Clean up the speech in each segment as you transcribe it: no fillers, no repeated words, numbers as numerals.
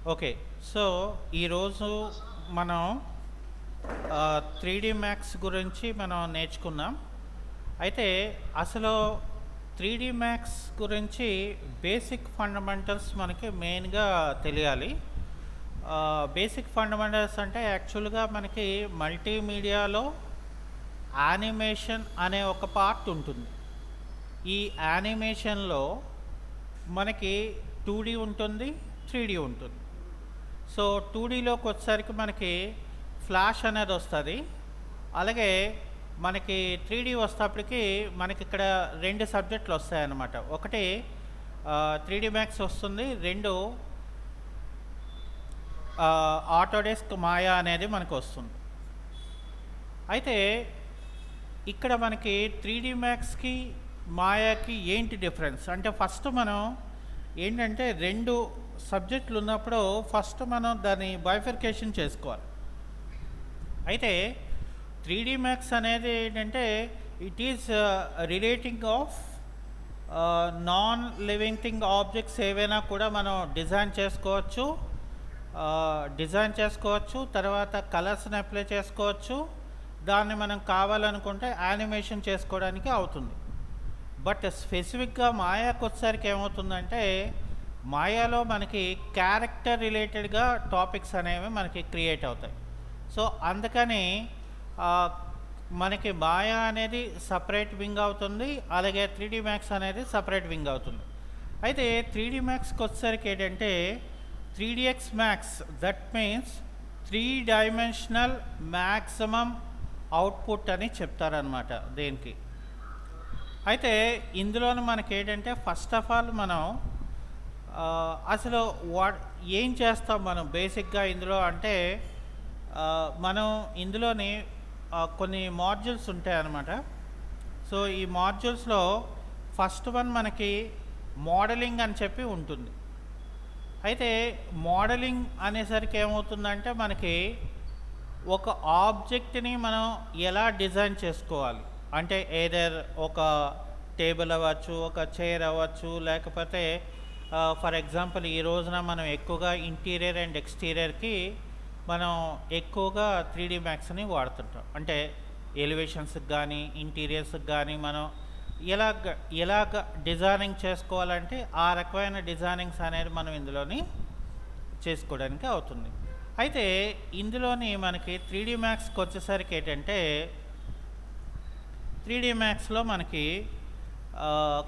Okay. So, ఈరోజు మనం 3D maths గురించి మనం నేర్చుకున్నాం. అయితే అసలు 3D మ్యాథ్స్ గురించి బేసిక్ ఫండమెంటల్స్ మనకి మెయిన్‌గా తెలియాలి. బేసిక్ ఫండమెంటల్స్ అంటే యాక్చువల్‌గా మనకి మల్టీమీడియాలో యానిమేషన్ అనే ఒక పార్ట్ ఉంటుంది. ఈ యానిమేషన్‌లో మనకి 2D ఉంటుంది, 3D ఉంటుంది. సో 2Dలోకి వచ్చేసరికి మనకి ఫ్లాష్ అనేది వస్తుంది. అలాగే మనకి 3D వస్తేప్పటికి మనకి ఇక్కడ 2 సబ్జెక్టులు వస్తాయన్నమాట. ఒకటి 3D మ్యాథ్స్ వస్తుంది, 2 ఆటోడెస్క్ మాయా అనేది మనకు వస్తుంది. అయితే ఇక్కడ మనకి 3D మ్యాథ్స్కి మాయాకి ఏంటి డిఫరెన్స్ అంటే ఫస్ట్ మనం ఏంటంటే 2 సబ్జెక్టులు ఉన్నప్పుడు ఫస్ట్ మనం దాన్ని బైఫర్కేషన్ చేసుకోవాలి. అయితే 3D మ్యాథ్స్ అనేది ఏంటంటే it is relating of non living thing objects ఏవైనా కూడా మనం డిజైన్ చేసుకోవచ్చు, తర్వాత కలర్స్ని అప్లై చేసుకోవచ్చు, దాన్ని మనం కావాలనుకుంటే యానిమేషన్ చేసుకోవడానికి అవుతుంది. బట్ స్పెసిఫిక్గా మాయాకు వచ్చేసరికి ఏమవుతుందంటే మాయాలో మనకి క్యారెక్టర్ రిలేటెడ్గా టాపిక్స్ అనేవి మనకి క్రియేట్ అవుతాయి. సో అందుకని మనకి మాయా అనేది సపరేట్ వింగ్ అవుతుంది, అలాగే 3D మ్యాథ్స్ అనేది సపరేట్ వింగ్ అవుతుంది. అయితే 3D మ్యాథ్స్కి వచ్చేసరికి ఏంటంటే 3DX maths, that means 3 dimensional maximum output అని చెప్తారనమాట దేనికి. అయితే ఇందులోనే మనకి ఏంటంటే ఫస్ట్ ఆఫ్ ఆల్ మనం అసలు ఏం చేస్తాం మనం బేసిక్గా ఇందులో అంటే మనం ఇందులోని కొన్ని మాడ్యూల్స్ ఉంటాయన్నమాట. సో ఈ మాడ్యూల్స్లో ఫస్ట్ వన్ మనకి మోడలింగ్ అని చెప్పి ఉంటుంది. అయితే మోడలింగ్ అనేసరికి ఏమవుతుందంటే మనకి ఒక ఆబ్జెక్ట్ని మనం ఎలా డిజైన్ చేసుకోవాలి అంటే ఏదర్ ఒక టేబుల్ అవ్వచ్చు, ఒక చైర్ అవ్వచ్చు, లేకపోతే ఫర్ ఎగ్జాంపుల్ ఈ రోజున మనం ఎక్కువగా ఇంటీరియర్ అండ్ ఎక్స్టీరియర్కి మనం ఎక్కువగా 3D మ్యాథ్స్ని వాడుతుంటాం. అంటే ఎలివేషన్స్కి కానీ ఇంటీరియర్స్కి కానీ మనం ఎలాగ డిజైనింగ్ చేసుకోవాలంటే ఆ రకమైన డిజైనింగ్స్ అనేది మనం ఇందులోని చేసుకోవడానికి అవుతుంది. అయితే ఇందులోని మనకి 3D మ్యాథ్స్కి వచ్చేసరికి ఏంటంటే 3D మ్యాథ్స్లో మనకి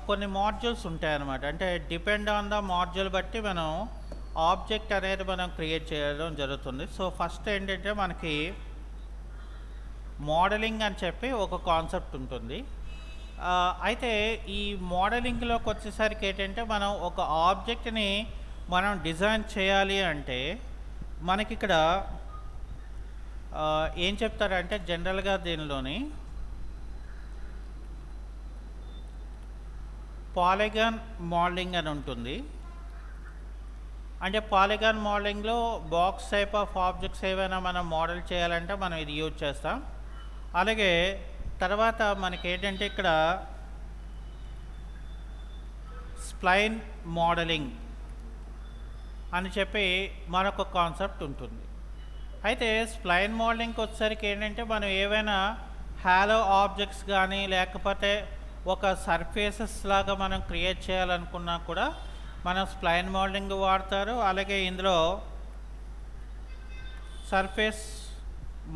కొన్ని మాడ్యూల్స్ ఉంటాయన్నమాట. అంటే డిపెండ్ ఆన్ ద మాడ్యూల్ బట్టి మనం ఆబ్జెక్ట్ అనేది మనం క్రియేట్ చేయడం జరుగుతుంది. సో ఫస్ట్ ఏంటంటే మనకి మోడలింగ్ అని చెప్పి ఒక కాన్సెప్ట్ ఉంటుంది. అయితే ఈ మోడలింగ్లోకి వచ్చేసరికి ఏంటంటే మనం ఒక ఆబ్జెక్ట్ని మనం డిజైన్ చేయాలి అంటే మనకి ఇక్కడ ఏం చెప్తారంటే జనరల్గా దీనిలోని పాలిగాన్ మోడలింగ్ అని ఉంటుంది. అంటే పాలిగాన్ మోడలింగ్లో బాక్స్ టైప్ ఆఫ్ ఆబ్జెక్ట్స్ ఏవైనా మనం మోడల్ చేయాలంటే మనం ఇది యూజ్ చేస్తాం. అలాగే తర్వాత మనకి ఏంటంటే ఇక్కడ స్ప్లైన్ మోడలింగ్ అని చెప్పి మరొక కాన్సెప్ట్ ఉంటుంది. అయితే స్ప్లైన్ మోడలింగ్కి వచ్చేసరికి ఏంటంటే మనం ఏవైనా హాలో ఆబ్జెక్ట్స్ కానీ లేకపోతే ఒక సర్ఫేసెస్ లాగా మనం క్రియేట్ చేయాలనుకున్నా కూడా మనం స్ప్లైన్ మోడలింగ్ వాడతారు. అలాగే ఇందులో సర్ఫేస్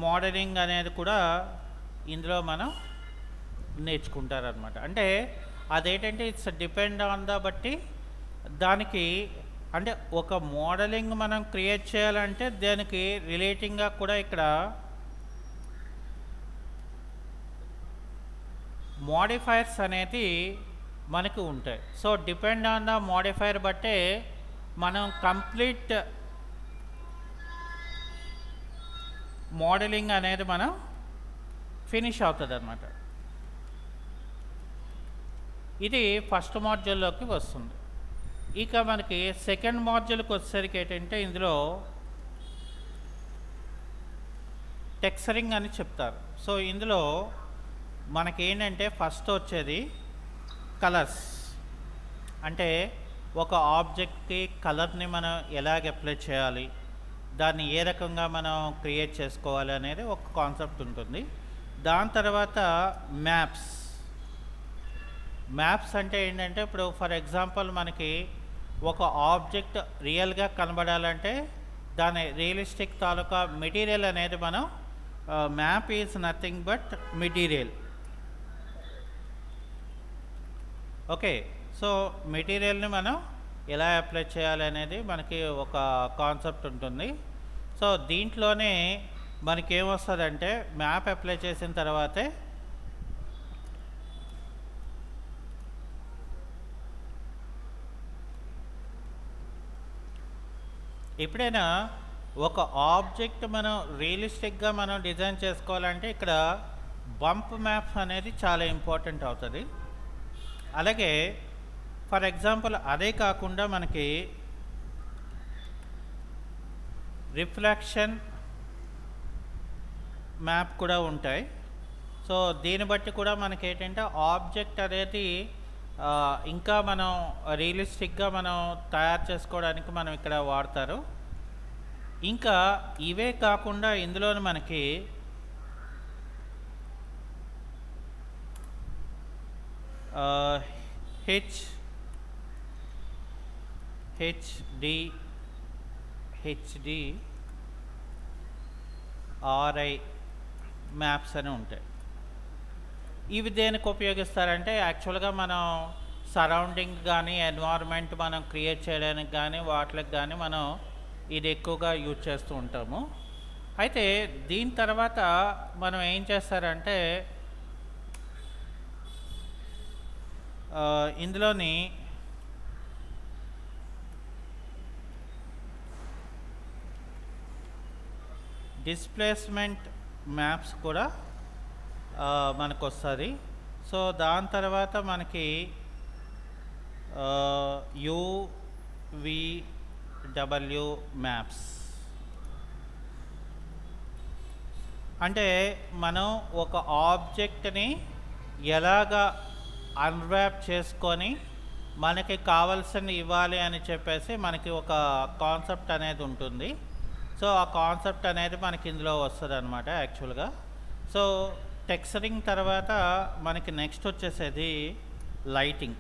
మోడలింగ్ అనేది కూడా ఇందులో మనం నేర్చుకుంటారనమాట. అంటే అదేంటంటే ఇట్స్ డిపెండ్ ఆన్ ద బట్టి దానికి అంటే ఒక మోడలింగ్ మనం క్రియేట్ చేయాలంటే దానికి రిలేటింగ్గా కూడా ఇక్కడ మోడిఫైర్స్ అనేది మనకు ఉంటాయి. So depend on the modifier బట్టే మనం కంప్లీట్ మోడలింగ్ అనేది మనం ఫినిష్ అవుతుంది అన్నమాట. ఇది ఫస్ట్ మాడ్యూల్లోకి వస్తుంది. ఇక మనకి సెకండ్ మాడ్యూల్కి వచ్చేసరికి ఏంటంటే ఇందులో టెక్స్చరింగ్ అని చెప్తారు. సో ఇందులో మనకి ఏంటంటే ఫస్ట్ వచ్చేది కలర్స్. అంటే ఒక ఆబ్జెక్ట్కి కలర్ని మనం ఎలాగ అప్లై చేయాలి, దాన్ని ఏ రకంగా మనం క్రియేట్ చేసుకోవాలి అనేది ఒక కాన్సెప్ట్ ఉంటుంది. దాని తర్వాత మ్యాప్స్. మ్యాప్స్ అంటే ఏంటంటే ఇప్పుడు ఫర్ ఎగ్జాంపుల్ మనకి ఒక ఆబ్జెక్ట్ రియల్గా కనబడాలంటే దాని రియలిస్టిక్ తాలూకా మెటీరియల్ అనేది మనం map is nothing but material. Okay, so మెటీరియల్ని మనం ఎలా అప్లై చేయాలి అనేది మనకి ఒక కాన్సెప్ట్ ఉంటుంది. సో దీంట్లోనే మనకి ఏమొస్తుందంటే మ్యాప్ అప్లై చేసిన తర్వాతే ఎప్పుడైనా ఒక ఆబ్జెక్ట్ మనం రియలిస్టిక్గా మనం డిజైన్ చేసుకోవాలంటే ఇక్కడ బంప్ మ్యాప్స్ అనేది చాలా ఇంపార్టెంట్ అవుతుంది. అలాగే ఫర్ ఎగ్జాంపుల్ అదే కాకుండా మనకి రిఫ్లెక్షన్ మ్యాప్ కూడా ఉంటాయి. సో దీన్ని బట్టి కూడా మనకి ఏంటంటే ఆబ్జెక్ట్ అనేది ఇంకా మనం రియలిస్టిక్గా మనం తయారు చేసుకోవడానికి మనం ఇక్కడ వాడతారు. ఇంకా ఇవే కాకుండా ఇందులోని మనకి HDRI మ్యాప్స్ అని ఉంటాయి. ఇవి దేనికి ఉపయోగిస్తారంటే యాక్చువల్గా మనం సరౌండింగ్ కానీ ఎన్వైర్న్మెంట్ మనం క్రియేట్ చేయడానికి కానీ వాటికి కానీ మనం ఇది ఎక్కువగా యూజ్ చేస్తూ ఉంటాము. అయితే దీని తర్వాత మనం ఏం చేస్తారంటే ఇందులోని డిస్ప్లేస్మెంట్ మ్యాప్స్ కూడా మనకు వస్తుంది. సో దాని తర్వాత మనకి UVW మ్యాప్స్ అంటే మనం ఒక ఆబ్జెక్ట్ని ఎలాగా అన్వ్రాప్ చేసుకొని మనకి కావాల్సింది ఇవ్వాలి అని చెప్పేసి మనకి ఒక కాన్సెప్ట్ అనేది ఉంటుంది. సో ఆ కాన్సెప్ట్ అనేది మనకి ఇందులో వస్తుంది అనమాట యాక్చువల్గా. సో టెక్స్చరింగ్ తర్వాత మనకి నెక్స్ట్ వచ్చేసేది లైటింగ్.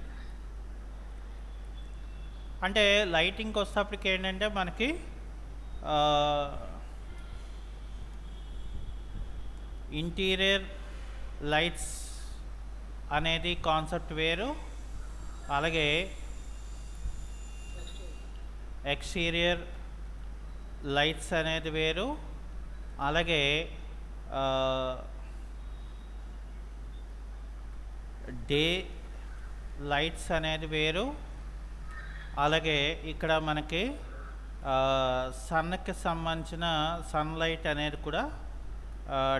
అంటే లైటింగ్కి వచ్చేటప్పటికి ఏంటంటే మనకి ఇంటీరియర్ లైట్స్ అనేది కాన్సెప్ట్ వేరు, అలాగే ఎక్స్టీరియర్ లైట్స్ అనేది వేరు, అలాగే డే లైట్స్ అనేది వేరు, అలాగే ఇక్కడ మనకి సన్కి సంబంధించిన సన్లైట్ అనేది కూడా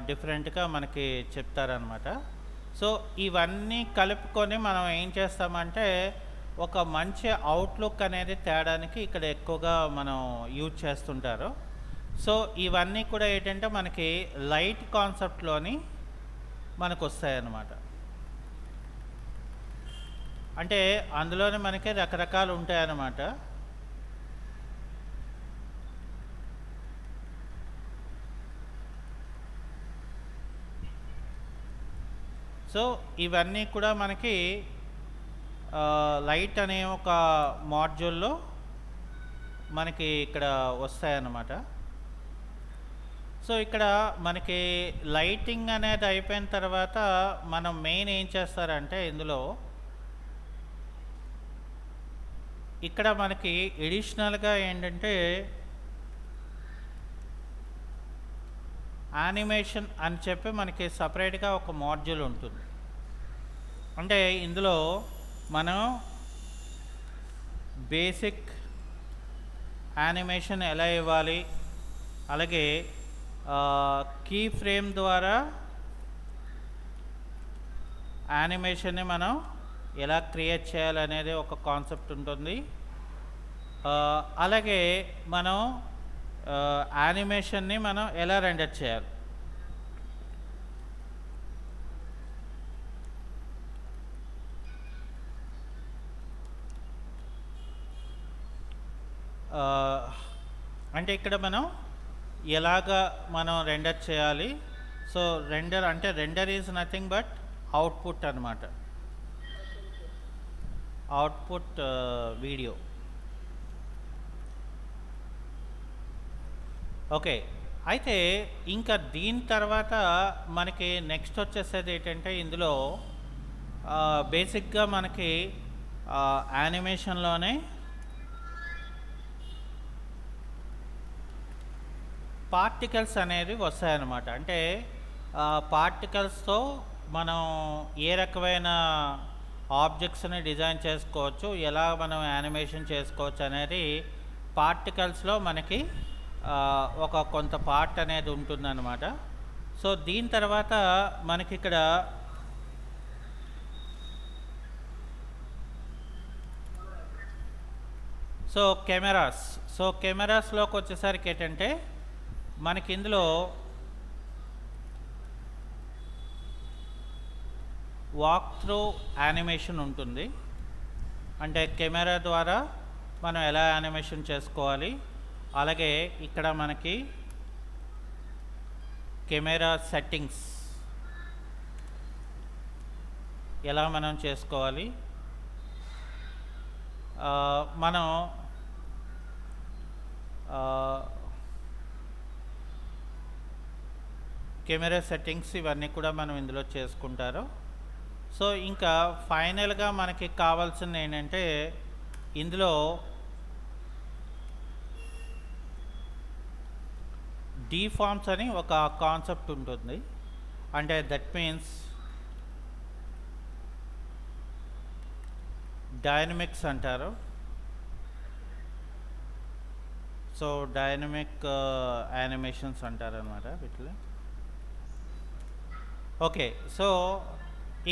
డిఫరెంట్గా మనకి చెప్తారనమాట. సో ఇవన్నీ కలుపుకొని మనం ఏం చేస్తామంటే ఒక మంచి అవుట్లుక్ అనేది తేడానికి ఇక్కడ ఎక్కువగా మనం యూజ్ చేస్తుంటారు. సో ఇవన్నీ కూడా ఏంటంటే మనకి లైట్ కాన్సెప్ట్లోని మనకు వస్తాయన్నమాట. అంటే అందులోనే మనకి రకరకాలు ఉంటాయన్నమాట. సో ఇవన్నీ కూడా మనకి లైట్ అనే ఒక మాడ్యూల్లో మనకి ఇక్కడ వస్తాయన్నమాట. సో ఇక్కడ మనకి లైటింగ్ అనేది అయిపోయిన తర్వాత మనం మెయిన్ ఏం చేస్తారంటే ఇందులో ఇక్కడ మనకి ఎడిషనల్గా ఏంటంటే యానిమేషన్ అని చెప్పి మనకి సపరేట్గా ఒక మాడ్యూల్ ఉంటుంది. అంటే ఇందులో మనం బేసిక్ యానిమేషన్ ఎలా ఇవ్వాలి, అలాగే కీ ఫ్రేమ్ ద్వారా యానిమేషన్ని మనం ఎలా క్రియేట్ చేయాలనేది ఒక కాన్సెప్ట్ ఉంటుంది. అలాగే మనం యానిమేషన్ని మనం ఎలా రెండర్ చేయాలి. అంటే ఇక్కడ మనం ఎలాగా మనం రెండర్ చేయాలి. సో రెండర్ అంటే render is nothing but output అనమాట, అవుట్పుట్ వీడియో. ఓకే, అయితే ఇంకా దీని తర్వాత మనకి నెక్స్ట్ వచ్చేసేది ఏంటంటే ఇందులో బేసిక్గా మనకి యానిమేషన్లోనే పార్టికల్స్ అనేది వస్తాయన్నమాట. అంటే పార్టికల్స్తో మనం ఏ రకమైన ఆబ్జెక్ట్స్ని డిజైన్ చేసుకోవచ్చు, ఎలా మనం యానిమేషన్ చేసుకోవచ్చు అనేది పార్టికల్స్లో మనకి ఒక కొంత పార్ట్ అనేది ఉంటుందన్నమాట. సో దీని తర్వాత మనకి ఇక్కడ కెమెరాస్లోకి వచ్చేసరికి ఏంటంటే మనకి ఇందులో వాక్ త్రూ యానిమేషన్ ఉంటుంది. అంటే కెమెరా ద్వారా మనం ఎలా యానిమేషన్ చేసుకోవాలి, అలాగే ఇక్కడ మనకి కెమెరా సెట్టింగ్స్ ఎలా మనం చేసుకోవాలి, మనం కెమెరా సెట్టింగ్స్ ఇవన్నీ కూడా మనం ఇందులో చేసుకుంటారు. సో ఇంకా ఫైనల్గా మనకి కావాల్సింది ఏంటంటే ఇందులో డీఫార్మ్స్ అని ఒక కాన్సెప్ట్ ఉంటుంది. అంటే దట్ మీన్స్ డైనమిక్స్ అంటారు. సో డైనమిక్ యానిమేషన్స్ అంటారు అనమాట వీటిని. ఓకే, సో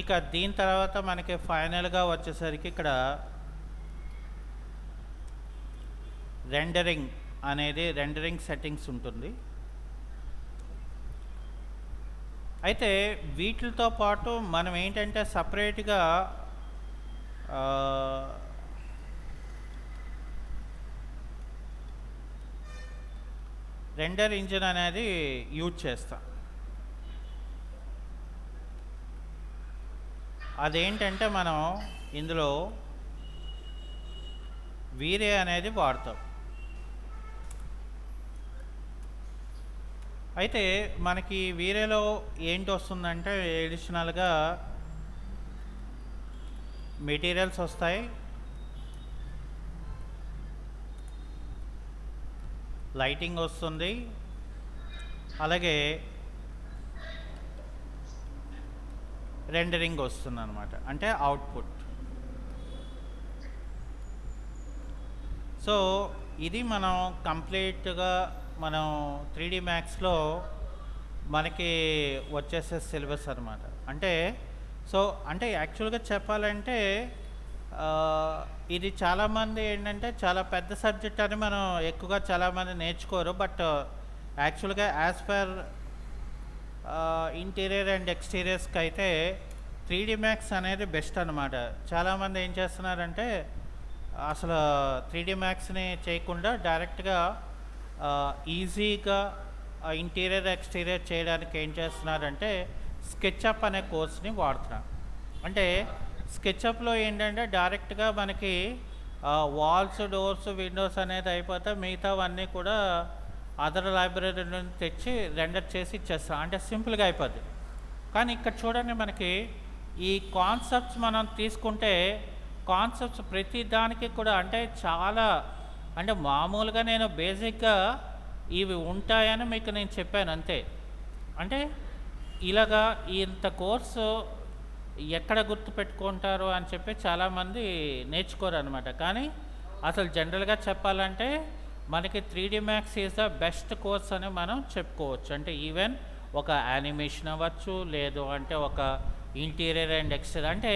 ఇక దీని తర్వాత మనకి ఫైనల్గా వచ్చేసరికి ఇక్కడ రెండరింగ్ సెట్టింగ్స్ ఉంటుంది. అయితే వీటితో పాటు మనం ఏంటంటే సపరేట్గా రెండర్ ఇంజిన్ అనేది యూజ్ చేస్తాం. అదేంటంటే మనం ఇందులో వీరే అనేది వాడతాం. అయితే మనకి వీరేలో ఏంటి వస్తుందంటే ఎడిషనల్గా మెటీరియల్స్ వస్తాయి, లైటింగ్ వస్తుంది, అలాగే రెండరింగ్ వస్తుంది అనమాట, అంటే అవుట్పుట్. సో ఇది మనం కంప్లీట్గా మనం 3D Maxలో మనకి వచ్చేసే సిలబస్ అనమాట. అంటే యాక్చువల్గా చెప్పాలంటే ఇది చాలామంది ఏంటంటే చాలా పెద్ద సబ్జెక్ట్ అని మనం ఎక్కువగా చాలామంది నేర్చుకోరు. బట్ యాక్చువల్గా యాజ్ పర్ ఇంటీరియర్ అండ్ ఎక్స్టీరియర్స్కి అయితే 3D Max అనేది బెస్ట్ అనమాట. చాలామంది ఏం చేస్తున్నారంటే అసలు 3D Maxని చేయకుండా డైరెక్ట్గా ఈజీగా ఇంటీరియర్ ఎక్స్టీరియర్ చేయడానికి ఏం చేస్తున్నారంటే స్కెచ్అప్ అనే కోర్స్ని వాడుతున్నారు. అంటే స్కెచ్అప్లో ఏంటంటే డైరెక్ట్గా మనకి వాల్స్, డోర్స్, విండోస్ అనేది అయిపోతే మిగతావన్నీ కూడా అదర్ లైబ్రరీ నుంచి తెచ్చి రెండర్ చేసి ఇచ్చేస్తాం. అంటే సింపుల్గా అయిపోద్ది. కానీ ఇక్కడ చూడండి, మనకి ఈ కాన్సెప్ట్స్ మనం తీసుకుంటే కాన్సెప్ట్స్ ప్రతి దానికి కూడా అంటే చాలా అంటే మామూలుగా నేను బేసిక్గా ఇవి ఉంటాయని మీకు నేను చెప్పాను అంతే. అంటే ఇలాగా ఇంత కోర్సు ఎక్కడ గుర్తుపెట్టుకుంటారు అని చెప్పి చాలామంది నేర్చుకోరు అనమాట. కానీ అసలు జనరల్గా చెప్పాలంటే మనకి 3D Max is the best course అని మనం చెప్పుకోవచ్చు. అంటే ఈవెన్ ఒక యానిమేషన్ అవ్వచ్చు, లేదు అంటే ఒక ఇంటీరియర్ అండ్ ఎక్స్టీరియర్, అంటే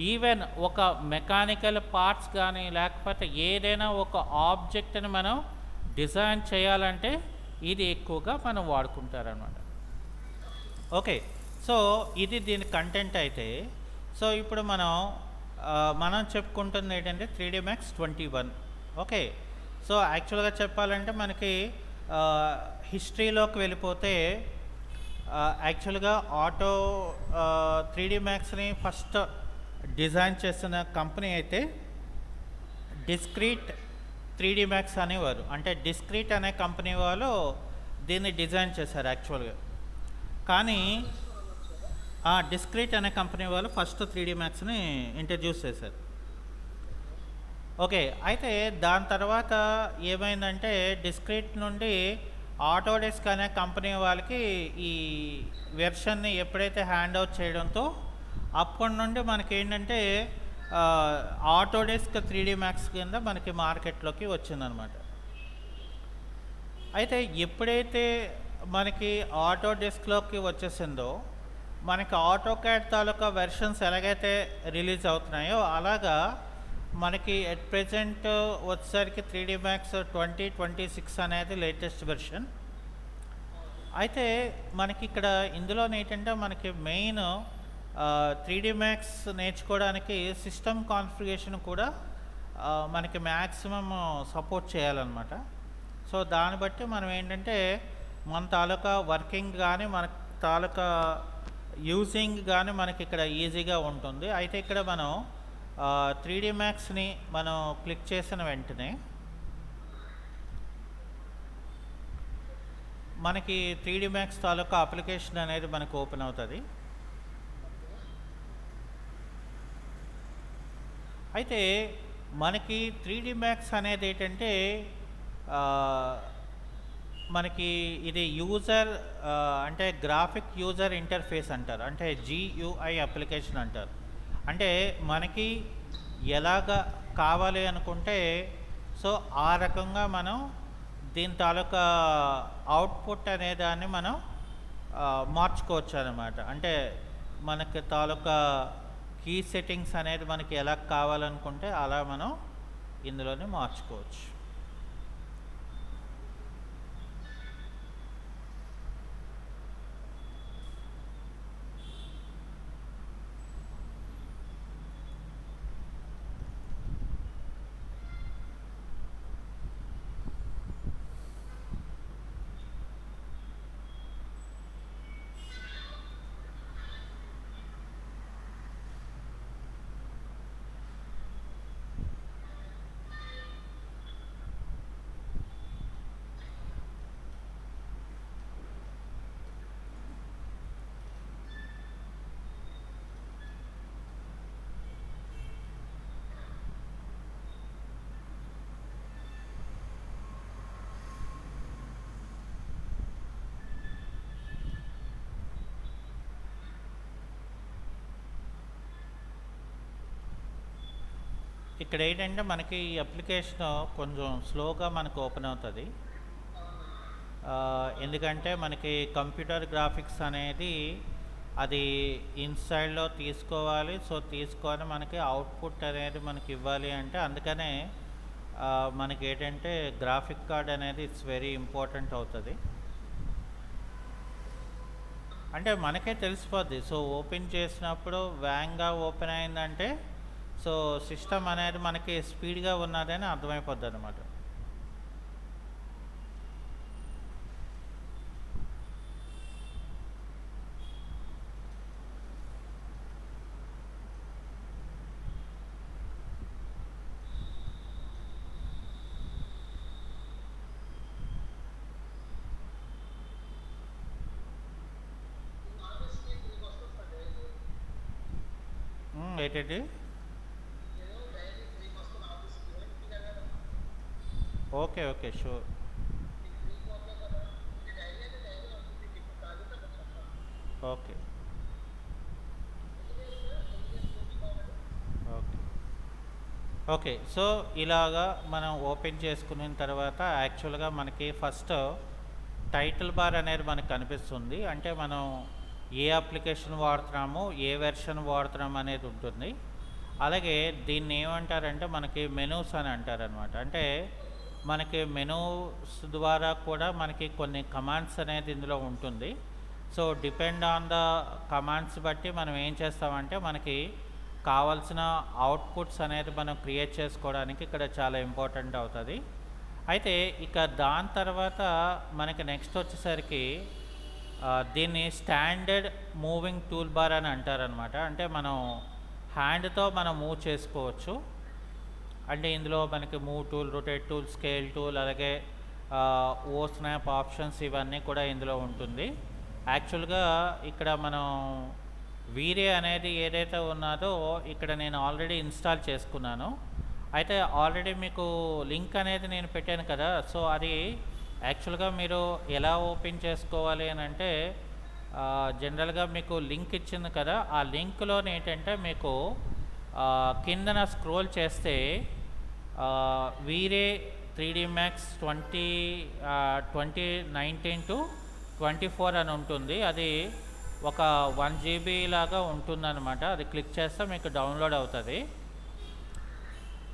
ఈవెన్ ఒక మెకానికల్ పార్ట్స్ కానీ లేకపోతే ఏదైనా ఒక ఆబ్జెక్ట్ని మనం డిజైన్ చేయాలంటే ఇది ఎక్కువగా మనం వాడుకుంటారనమాట. ఓకే, సో ఇది దీని కంటెంట్ అయితే. సో ఇప్పుడు మనం చెప్పుకుంటుంది ఏంటంటే 3D Max 21. ఓకే, సో యాక్చువల్గా చెప్పాలంటే మనకి హిస్టరీలోకి వెళ్ళిపోతే యాక్చువల్గా ఆటో 3D మ్యాక్స్ని ఫస్ట్ డిజైన్ చేసిన కంపెనీ అయితే డిస్క్రీట్ 3D మ్యాక్స్ అనేవారు. అంటే డిస్క్రీట్ అనే కంపెనీ వాళ్ళు దీన్ని డిజైన్ చేశారు యాక్చువల్గా. కానీ డిస్క్రీట్ అనే కంపెనీ వాళ్ళు ఫస్ట్ 3D మ్యాక్స్ని ఇంట్రడ్యూస్ చేశారు. ఓకే, అయితే దాని తర్వాత ఏమైందంటే డిస్క్రీట్ నుండి ఆటోడెస్క్ అనే కంపెనీ వాళ్ళకి ఈ వెర్షన్ని ఎప్పుడైతే హ్యాండ్ అవుట్ చేయడంతో అప్పటి నుండి మనకి ఏంటంటే ఆటోడెస్క్ 3D మ్యాక్స్ కింద మనకి మార్కెట్లోకి వచ్చిందనమాట. అయితే ఎప్పుడైతే మనకి ఆటోడెస్క్లోకి వచ్చేసిందో మనకి ఆటోకాడ్ తాలూకా వెర్షన్స్ ఎలాగైతే రిలీజ్ అవుతున్నాయో అలాగా మనకి ఎట్ ప్రెజెంట్ వచ్చేసరికి 3D మ్యాక్స్ 2026 అనేది లేటెస్ట్ వెర్షన్. అయితే మనకి ఇక్కడ ఇందులో ఏంటంటే మనకి మెయిన్ 3D మ్యాక్స్ నేర్చుకోవడానికి సిస్టమ్ కాన్ఫిగరేషన్ కూడా మనకి మ్యాక్సిమం సపోర్ట్ చేయాలన్నమాట. సో దాన్ని బట్టి మనం ఏంటంటే మన తాలూకా వర్కింగ్ కానీ మన తాలూకా యూజింగ్ కానీ మనకి ఇక్కడ ఈజీగా ఉంటుంది. అయితే ఇక్కడ మనం 3D మ్యాక్స్ని మనం క్లిక్ చేసిన వెంటనే మనకి 3D మ్యాక్స్ తాలూకా అప్లికేషన్ అనేది మనకు ఓపెన్ అవుతుంది. అయితే మనకి 3D మ్యాక్స్ అనేది ఏంటంటే మనకి ఇది యూజర్ అంటే గ్రాఫిక్ యూజర్ ఇంటర్ఫేస్ అంటారు, అంటే GUI అప్లికేషన్ అంటారు. అంటే మనకి ఎలాగ కావాలి అనుకుంటే సో ఆ రకంగా మనం దీని తాలూకా అవుట్పుట్ అనే దాన్ని మనం మార్చుకోవచ్చు అన్నమాట. అంటే మనకి తాలూకా కీ సెట్టింగ్స్ అనేది మనకి ఎలా కావాలనుకుంటే అలా మనం ఇందులోనే మార్చుకోవచ్చు. ఇక్కడ ఏంటంటే మనకి ఈ అప్లికేషన్ కొంచెం స్లోగా మనకు ఓపెన్ అవుతుంది. ఎందుకంటే మనకి కంప్యూటర్ గ్రాఫిక్స్ అనేది అది ఇన్సైడ్లో తీసుకోవాలి. సో తీసుకొని మనకి అవుట్పుట్ అనేది మనకి ఇవ్వాలి అంటే అందుకనే మనకి ఏంటంటే గ్రాఫిక్ కార్డ్ అనేది ఇట్స్ వెరీ ఇంపార్టెంట్ అవుతుంది. అంటే మనకే తెలిసిపోద్ది. సో ఓపెన్ చేసినప్పుడు వేగంగా ఓపెన్ అయిందంటే సో సిస్టమ్ అనేది మనకి స్పీడ్గా ఉన్నదని అర్థమైపోద్ది అనమాట. ఏంటండి? Okay okay sure. Okay okay okay so ఇలాగా మనం ఓపెన్ చేసుకున్న తర్వాత యాక్చువల్గా మనకి ఫస్ట్ టైటిల్ బార్ అనేది మనకు కనిపిస్తుంది. అంటే మనం ఏ అప్లికేషన్ వాడుతున్నాము, ఏ వెర్షన్ వాడుతున్నాము అనేది ఉంటుంది. అలాగే దీన్ని ఏమంటారంటే మనకి మెనూస్ అని అంటారనమాట. అంటే మనకి మెనూస్ ద్వారా కూడా మనకి కొన్ని కమాండ్స్ అనేది ఇందులో ఉంటుంది. So depend on the commands బట్టి మనం ఏం చేస్తామంటే మనకి కావాల్సిన అవుట్పుట్స్ అనేది మనం క్రియేట్ చేసుకోవడానికి ఇక్కడ చాలా ఇంపార్టెంట్ అవుతుంది. అయితే ఇక దాని తర్వాత మనకి నెక్స్ట్ వచ్చేసరికి దీన్ని స్టాండర్డ్ మూవింగ్ టూల్ బార్ అని అంటారనమాట. అంటే మనం హ్యాండ్తో మనం మూవ్ చేసుకోవచ్చు. అంటే ఇందులో మనకి move tool, rotate tool, scale tool, అలాగే ఓ స్నాప్ ఆప్షన్స్ ఇవన్నీ కూడా ఇందులో ఉంటుంది. యాక్చువల్గా ఇక్కడ మనం వీరే అనేది ఏదైతే ఉన్నదో ఇక్కడ నేను ఆల్రెడీ ఇన్స్టాల్ చేసుకున్నాను. అయితే ఆల్రెడీ మీకు లింక్ అనేది నేను పెట్టాను కదా, సో అది యాక్చువల్గా మీరు ఎలా ఓపెన్ చేసుకోవాలి అని అంటే జనరల్గా మీకు లింక్ ఇచ్చింది కదా, ఆ లింక్లో ఏంటంటే మీకు కిందన స్క్రోల్ చేస్తే వీరే 3D Max 2019-24 అని ఉంటుంది. అది ఒక 1 GB లాగా ఉంటుందన్నమాట. అది క్లిక్ చేస్తే మీకు డౌన్లోడ్ అవుతుంది.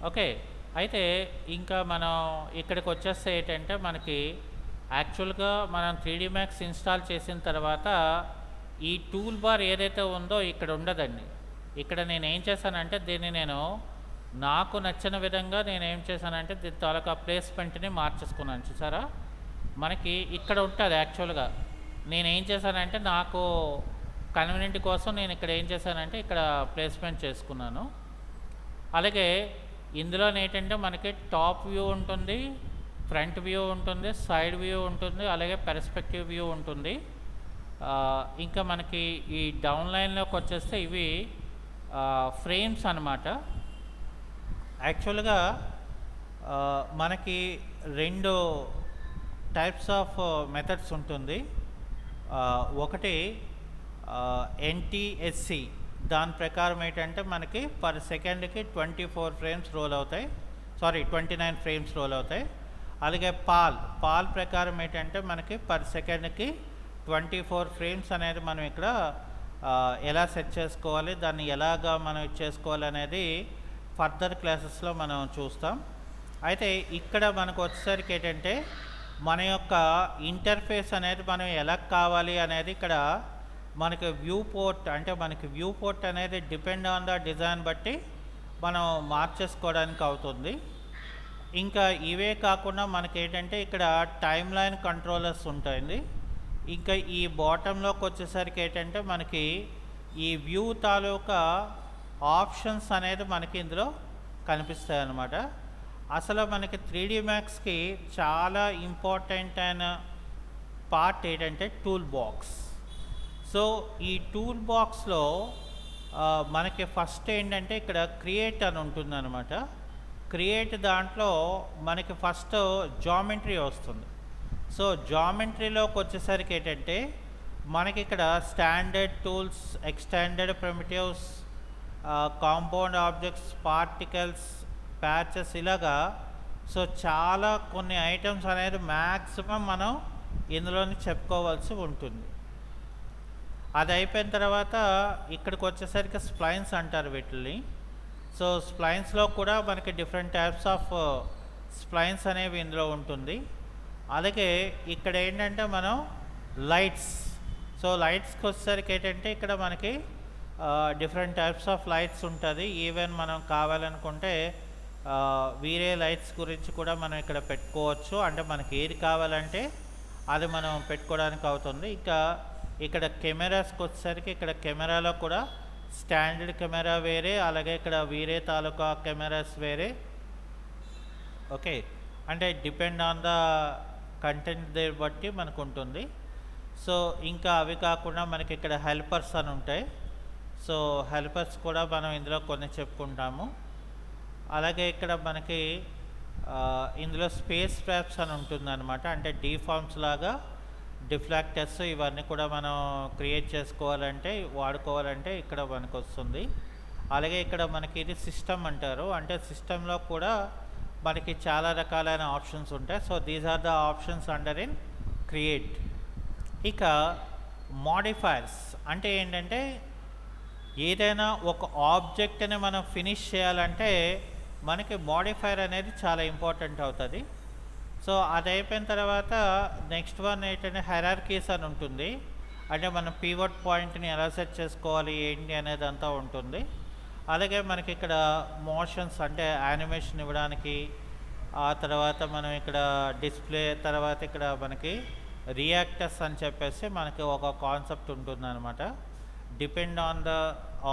ఓకే, అయితే ఇంకా మనం ఇక్కడికి వచ్చేస్తే ఏంటంటే మనకి యాక్చువల్గా మనం 3D Max ఇన్స్టాల్ చేసిన తర్వాత ఈ టూల్ బార్ ఏదైతే ఉందో ఇక్కడ ఉండదండి. ఇక్కడ నేను ఏం చేశానంటే దీన్ని నేను నాకు నచ్చిన విధంగా నేను ఏం చేశానంటే దీని తాలూకా ప్లేస్మెంట్ని మార్చేసుకున్నాను. చూసారా, మనకి ఇక్కడ ఉంటుంది. యాక్చువల్గా నేను ఏం చేశానంటే నాకు కన్వీనియంట్ కోసం నేను ఇక్కడ ఏం చేశానంటే ఇక్కడ ప్లేస్మెంట్ చేసుకున్నాను. అలాగే ఇందులో ఏంటంటే మనకి టాప్ వ్యూ ఉంటుంది, ఫ్రంట్ వ్యూ ఉంటుంది, సైడ్ వ్యూ ఉంటుంది, అలాగే పెర్స్పెక్టివ్ వ్యూ ఉంటుంది. ఇంకా మనకి ఈ డౌన్ లైన్లోకి వచ్చేస్తే ఇవి ఫ్రేమ్స్ అన్నమాట. యాక్చువల్గా మనకి 2 టైప్స్ ఆఫ్ మెథడ్స్ ఉంటుంది. ఒకటి NTSC, దాని ప్రకారం ఏంటంటే మనకి పర్ సెకండ్కి 24 ఫ్రేమ్స్ రోల్ అవుతాయి, 29 ఫ్రేమ్స్ రోల్ అవుతాయి. అలాగే పాల్ ప్రకారం ఏంటంటే మనకి పర్ సెకండ్కి 24 ఫ్రేమ్స్ అనేది మనం ఇక్కడ ఎలా సెట్ చేసుకోవాలి, దాన్ని ఎలాగా మనం చేసుకోవాలి అనేది ఫర్దర్ క్లాసెస్లో మనం చూస్తాం. అయితే ఇక్కడ మనకు వచ్చేసరికి ఏంటంటే మన యొక్క ఇంటర్ఫేస్ అనేది మనం ఎలా కావాలి అనేది ఇక్కడ మనకి వ్యూ పోర్ట్, అంటే మనకి వ్యూ పోర్ట్ అనేది డిపెండ్ ఆన్ ద డిజైన్ బట్టి మనం మార్చేసుకోవడానికి అవుతుంది. ఇంకా ఇవే కాకుండా మనకి ఏంటంటే ఇక్కడ టైమ్ లైన్ కంట్రోలర్స్ ఉంటాయండి. ఇంకా ఈ బాటంలోకి వచ్చేసరికి ఏంటంటే మనకి ఈ వ్యూ తాలూకా ఆప్షన్స్ అనేది మనకి ఇందులో కనిపిస్తాయి అన్నమాట. అసలు మనకి 3D Maxకి చాలా ఇంపార్టెంట్ అయిన పార్ట్ ఏంటంటే టూల్ బాక్స్. సో ఈ టూల్ బాక్స్లో మనకి ఫస్ట్ ఏంటంటే ఇక్కడ క్రియేట్ అని ఉంటుందన్నమాట. క్రియేట్ దాంట్లో మనకి ఫస్ట్ జామెట్రీ వస్తుంది. సో జామెట్రీలోకి వచ్చేసరికి ఏంటంటే మనకి ఇక్కడ standard tools, extended primitives, compound objects, particles, patches, ఇలాగా సో చాలా కొన్ని ఐటమ్స్ అనేది మ్యాక్సిమం మనం ఇందులోని చెప్పుకోవాల్సి ఉంటుంది. అది అయిపోయిన తర్వాత ఇక్కడికి వచ్చేసరికి స్ప్లైన్స్ అంటారు వీటిని. సో స్ప్లైన్స్లో కూడా మనకి డిఫరెంట్ టైప్స్ ఆఫ్ స్ప్లైన్స్ అనేవి ఇందులో ఉంటుంది. అలాగే ఇక్కడ ఏంటంటే మనం లైట్స్, సో లైట్స్కి వచ్చేసరికి ఏంటంటే ఇక్కడ మనకి డిఫరెంట్ టైప్స్ ఆఫ్ లైట్స్ ఉంటుంది. ఈవెన్ మనం కావాలనుకుంటే వేరే లైట్స్ గురించి కూడా మనం ఇక్కడ పెట్టుకోవచ్చు. అంటే మనకి ఏది కావాలంటే అది మనం పెట్టుకోవడానికి అవుతుంది. ఇంకా ఇక్కడ కెమెరాస్కి వచ్చేసరికి ఇక్కడ కెమెరాలో కూడా స్టాండర్డ్ కెమెరా వేరే, అలాగే ఇక్కడ వేరే తాలూకా కెమెరాస్ వేరే. ఓకే, అంటే డిపెండ్ ఆన్ ద కంటెంట్ దేని బట్టి మనకు ఉంటుంది. సో ఇంకా అవి కాకుండా మనకి ఇక్కడ హెల్పర్స్ అని ఉంటాయి. సో హెల్పర్స్ కూడా మనం ఇందులో కొన్ని చెప్పుకుంటాము. అలాగే ఇక్కడ మనకి ఇందులో స్పేస్ ట్రాప్స్ అని ఉంటుందన్నమాట. అంటే డీఫార్మ్స్ లాగా డిఫ్లాక్టర్స్ ఇవన్నీ కూడా మనం క్రియేట్ చేసుకోవాలంటే, వాడుకోవాలంటే ఇక్కడ మనకు వస్తుంది. అలాగే ఇక్కడ మనకి ఇది సిస్టమ్ అంటారు. అంటే సిస్టంలో కూడా మనకి చాలా రకాలైన ఆప్షన్స్ ఉంటాయి. So these are the options under in create. ఇక మోడిఫైర్స్ అంటే ఏంటంటే ఏదైనా ఒక ఆబ్జెక్ట్ని మనం ఫినిష్ చేయాలంటే మనకి మోడిఫైర్ అనేది చాలా ఇంపార్టెంట్ అవుతుంది. సో అది అయిపోయిన తర్వాత నెక్స్ట్ వన్ ఏంటంటే హైరార్కీస్ అని ఉంటుంది. అంటే మనం పీవట్ పాయింట్ని ఎలా సెట్ చేసుకోవాలి ఏంటి అనేది అంతా ఉంటుంది. అలాగే మనకి ఇక్కడ మోషన్స్ అంటే యానిమేషన్ ఇవ్వడానికి, ఆ తర్వాత మనం ఇక్కడ డిస్ప్లే, తర్వాత ఇక్కడ మనకి రియాక్టర్స్ అని చెప్పేసి మనకి ఒక కాన్సెప్ట్ ఉంటుందన్నమాట. డిపెండ్ ఆన్ ద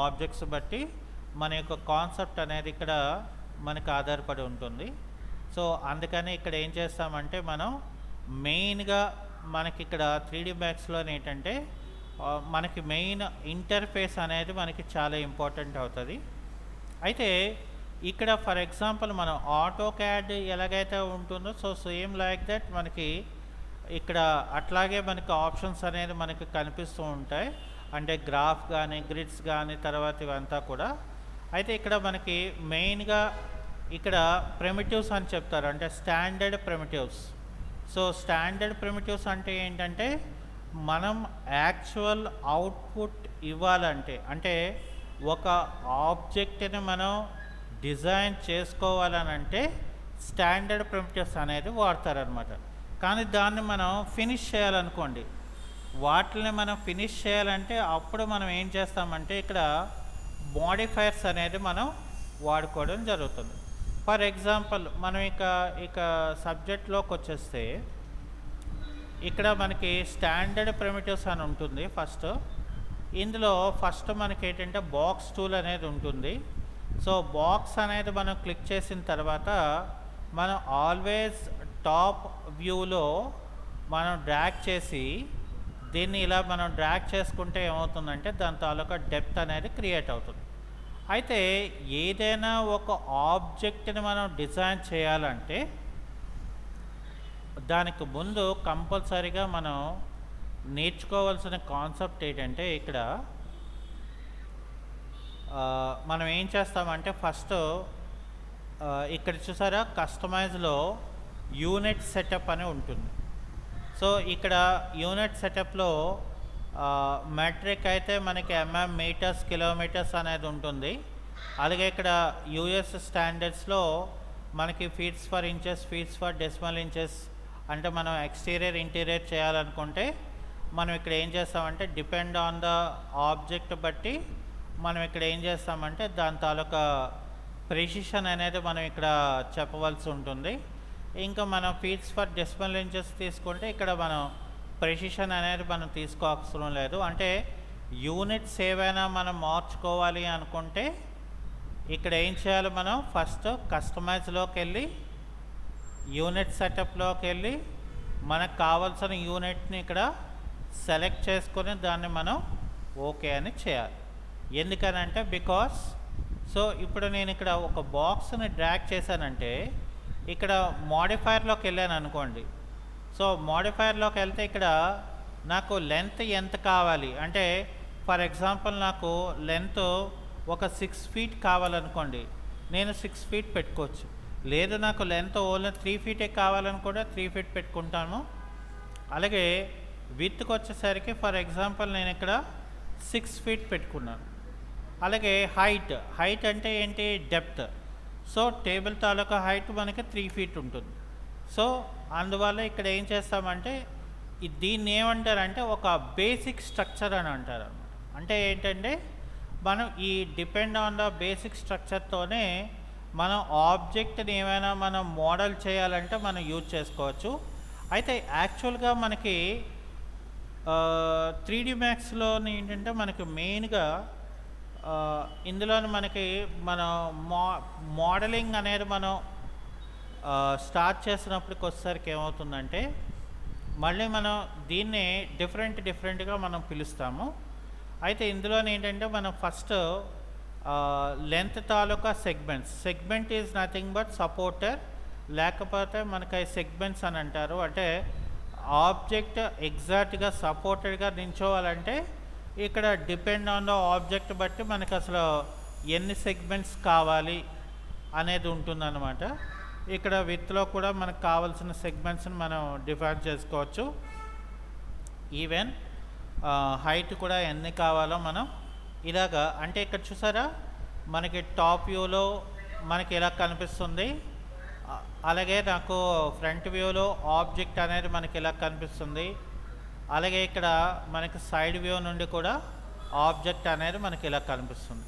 ఆబ్జెక్ట్స్ బట్టి మన యొక్క కాన్సెప్ట్ అనేది ఇక్కడ మనకు ఆధారపడి ఉంటుంది. సో అందుకని ఇక్కడ ఏం చేస్తామంటే మనం మెయిన్గా మనకి ఇక్కడ 3D Maxలో ఏంటంటే మనకి మెయిన్ ఇంటర్ఫేస్ అనేది మనకి చాలా ఇంపార్టెంట్ అవుతుంది. అయితే ఇక్కడ ఫర్ ఎగ్జాంపుల్ మనం ఆటోక్యాడ్ ఎలాగైతే ఉంటుందో సో సేమ్ లైక్ దట్ మనకి ఇక్కడ అట్లాగే మనకి ఆప్షన్స్ అనేది మనకి కనిపిస్తూ ఉంటాయి. అంటే గ్రాఫ్ కానీ గ్రిడ్స్ కానీ తర్వాత ఇవంతా కూడా. అయితే ఇక్కడ మనకి మెయిన్గా ఇక్కడ ప్రిమిటివ్స్ అని చెప్తారు, అంటే standard primitives. So standard primitives అంటే ఏంటంటే మనం యాక్చువల్ అవుట్పుట్ ఇవ్వాలంటే, అంటే ఒక ఆబ్జెక్ట్ని మనం డిజైన్ చేసుకోవాలనంటే స్టాండర్డ్ ప్రిమిటివ్స్ అనేది వాడతారనమాట. కానీ దాన్ని మనం ఫినిష్ చేయాలనుకోండి, వాటిని మనం ఫినిష్ చేయాలంటే అప్పుడు మనం ఏం చేస్తామంటే ఇక్కడ మోడిఫైర్స్ అనేది మనం వాడుకోవడం జరుగుతుంది. ఫర్ ఎగ్జాంపుల్ మనం ఇక సబ్జెక్ట్లోకి వచ్చేస్తే ఇక్కడ మనకి స్టాండర్డ్ ప్రిమిటివ్స్ అని ఉంటుంది. ఇందులో ఫస్ట్ మనకి ఏంటంటే బాక్స్ టూల్ అనేది ఉంటుంది. సో బాక్స్ అనేది మనం క్లిక్ చేసిన తర్వాత మనం ఆల్వేస్ టాప్ వ్యూలో మనం డ్రాగ్ చేసి దీన్ని ఇలా మనం డ్రాగ్ చేసుకుంటే ఏమవుతుందంటే దాని తాలూకా డెప్త్ అనేది క్రియేట్ అవుతుంది. అయితే ఏదైనా ఒక ఆబ్జెక్ట్ని మనం డిజైన్ చేయాలంటే దానికి ముందు కంపల్సరీగా మనం నేర్చుకోవాల్సిన కాన్సెప్ట్ ఏంటంటే ఇక్కడ మనం ఏం చేస్తామంటే ఫస్ట్ ఇక్కడ చూసారా కస్టమైజ్లో యూనిట్ సెటప్ అని ఉంటుంది. సో ఇక్కడ యూనిట్ సెటప్లో మెట్రిక్ అయితే మనకి మీటర్స్ కిలోమీటర్స్ అనేది ఉంటుంది. అలాగే ఇక్కడ యూఎస్ స్టాండర్డ్స్లో మనకి feets for inches, feets for decimal inches, అంటే మనం ఎక్స్టీరియర్ ఇంటీరియర్ చేయాలనుకుంటే మనం ఇక్కడ ఏం చేస్తామంటే డిపెండ్ ఆన్ ద ఆబ్జెక్ట్ బట్టి మనం ఇక్కడ ఏం చేస్తామంటే దాని తాలూకా ప్రెసిషన్ అనేది మనం ఇక్కడ చెప్పవలసి ఉంటుంది. ఇంకా మనం ఫీట్స్ ఫర్ డెసిమల్ ఇంచెస్ తీసుకుంటే ఇక్కడ మనం ప్రెసిషన్ అనేది మనం తీసుకోవసరం లేదు. అంటే యూనిట్స్ ఏవైనా మనం మార్చుకోవాలి అనుకుంటే ఇక్కడ ఏం చేయాలి, మనం ఫస్ట్ కస్టమైజ్లోకి వెళ్ళి యూనిట్ సెటప్లోకి వెళ్ళి మనకు కావాల్సిన యూనిట్ని ఇక్కడ సెలెక్ట్ చేసుకొని దాన్ని మనం ఓకే అని చేయాలి. ఎందుకనంటే బికాస్ సో ఇప్పుడు నేను ఇక్కడ ఒక బాక్స్ని డ్రాగ్ చేశానంటే ఇక్కడ మోడిఫైర్లోకి వెళ్ళాను అనుకోండి. సో మోడిఫైర్లోకి వెళ్తే ఇక్కడ నాకు లెంత్ ఎంత కావాలి అంటే ఫర్ ఎగ్జాంపుల్ నాకు లెంత్ ఒక 6 feet కావాలనుకోండి, నేను 6 feet పెట్టుకోవచ్చు. లేదు నాకు లెంత్ ఓన్లీ 3 feet కావాలని కూడా 3 feet పెట్టుకుంటాను. అలాగే విత్కి వచ్చేసరికి ఫర్ ఎగ్జాంపుల్ నేను ఇక్కడ 6 feet పెట్టుకున్నాను. అలాగే హైట్ అంటే ఏంటి, డెప్త్. సో టేబుల్ తాలూకా హైట్ మనకి 3 feet ఉంటుంది. సో అందువల్ల ఇక్కడ ఏం చేస్తామంటే దీన్ని ఏమంటారంటే ఒక బేసిక్ స్ట్రక్చర్ అని అంటారు అన్నమాట. అంటే ఏంటంటే మనం ఈ డిపెండ్ ఆన్ ద బేసిక్ స్ట్రక్చర్తోనే మనం ఆబ్జెక్ట్ని ఏమైనా మనం మోడల్ చేయాలంటే మనం యూజ్ చేసుకోవచ్చు. అయితే యాక్చువల్గా మనకి 3D Maxలో ఏంటంటే మనకి మెయిన్గా ఇందులో మనకి మన మోడలింగ్ అనేది మనం స్టార్ట్ చేసినప్పటికి వచ్చేసరికి ఏమవుతుందంటే మళ్ళీ మనం దీన్ని డిఫరెంట్గా మనం పిలుస్తాము. అయితే ఇందులో ఏంటంటే మనం first length taluka segment is nothing but supporter, లేకపోతే మనకి సెగ్మెంట్స్ అని అంటారు. అంటే ఆబ్జెక్ట్ ఎగ్జాక్ట్గా సపోర్టెడ్గా నించోవాలంటే ఇక్కడ డిపెండ్ ఆన్ ద ఆబ్జెక్ట్ బట్టి మనకు అసలు ఎన్ని సెగ్మెంట్స్ కావాలి అనేది ఉంటుందన్నమాట. ఇక్కడ విత్లో కూడా మనకు కావాల్సిన సెగ్మెంట్స్ని మనం డిఫైన్ చేసుకోవచ్చు. ఈవెన్ హైట్ కూడా ఎన్ని కావాలో మనం ఇలాగా, అంటే ఇక్కడ చూసారా మనకి టాప్ వ్యూలో మనకి ఇలా కనిపిస్తుంది. అలాగే నాకు ఫ్రంట్ వ్యూలో ఆబ్జెక్ట్ అనేది మనకి ఇలా కనిపిస్తుంది. అలాగే ఇక్కడ మనకి సైడ్ వ్యూ నుండి కూడా ఆబ్జెక్ట్ అనేది మనకి ఇలా కనిపిస్తుంది.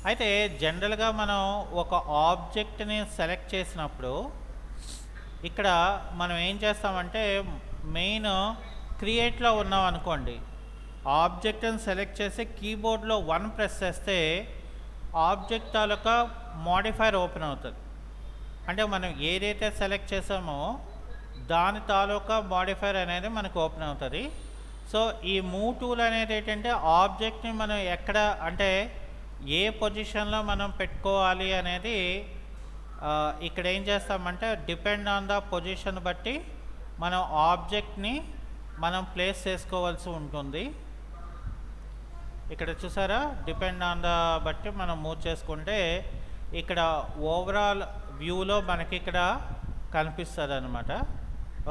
అయితే జనరల్గా మనం ఒక ఆబ్జెక్ట్ని సెలెక్ట్ చేసినప్పుడు ఇక్కడ మనం ఏం చేస్తామంటే మెయిన్ క్రియేట్లో ఉన్నాం అనుకోండి, ఆబ్జెక్ట్ని సెలెక్ట్ చేసి కీబోర్డ్లో 1 ప్రెస్ చేస్తే ఆబ్జెక్ట్ తాలూకా మోడిఫైర్ ఓపెన్ అవుతుంది. అంటే మనం ఏదైతే సెలెక్ట్ చేసామో దాని తాలూకా మోడిఫైర్ అనేది మనకు ఓపెన్ అవుతుంది. సో ఈ మూవ్ టూల్ అనేది ఏంటంటే ఆబ్జెక్ట్ని మనం ఎక్కడ అంటే ఏ పొజిషన్లో మనం పెట్టుకోవాలి అనేది ఇక్కడ ఏం చేస్తామంటే డిపెండ్ ఆన్ ద పొజిషన్ బట్టి మనం ఆబ్జెక్ట్ని మనం ప్లేస్ చేసుకోవాల్సి ఉంటుంది. ఇక్కడ చూసారా, డిపెండ్ ఆన్ ద బట్టి మనం మూవ్ చేసుకుంటే ఇక్కడ ఓవరాల్ వ్యూలో మనకి ఇక్కడ కనిపిస్తుంది అనమాట.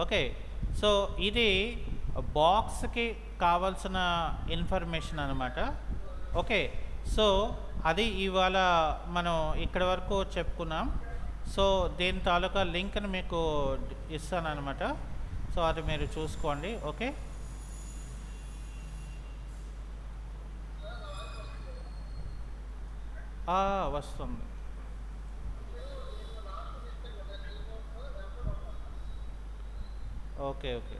ఓకే, సో ఇది బాక్స్కి కావాల్సిన ఇన్ఫర్మేషన్ అనమాట. ఓకే, సో అది ఇవాళ మనం ఇక్కడ వరకు చెప్పుకున్నాం. సో దీని తాలూకా లింక్ని మీకు ఇస్తాను అనమాట. సో అది మీరు చూసుకోండి. ఓకే, వస్తుంది. Okay okay